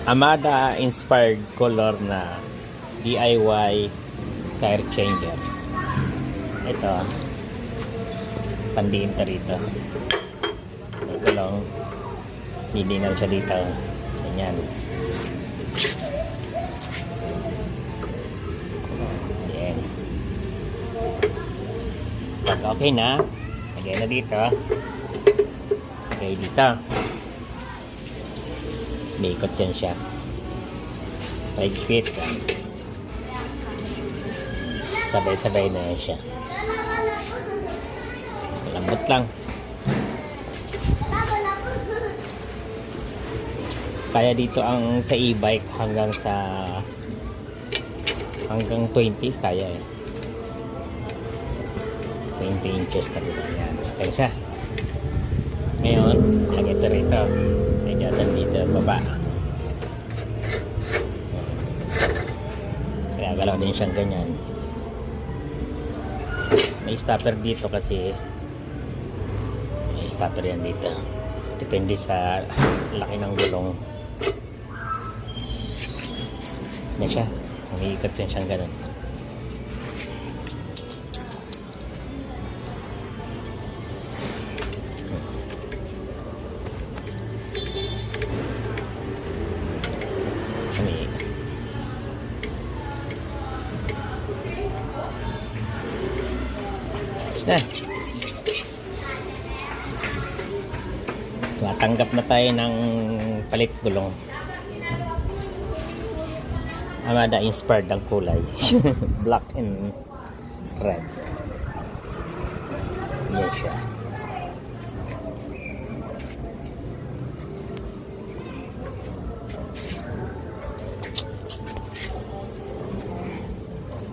Amada inspired color na DIY tire changer. Ito, pandinta rito. Ito lang, nilinaw siya dito. Ganyan. Yan. Pag okay na, lagay na dito. Lagay dito. May ikot yan siya. 5 feet. Sabay-sabay na yan siya. Lambot lang. Kaya dito ang sa e-bike hanggang 20 kaya eh. 20 inches na dito. Yan. Okay siya. Ngayon, lagay ito rito. Medyo dito baba. Kaya galaw din siyang ganyan. May stopper dito kasi may stopper yan dito. Depende sa laki ng gulong. Yan siya. Umiikat yan siyang ganun. Umiikat. Na. Matanggap na tayo ng palit gulong. Amada inspired ang kulay. Black and red. Yan siya.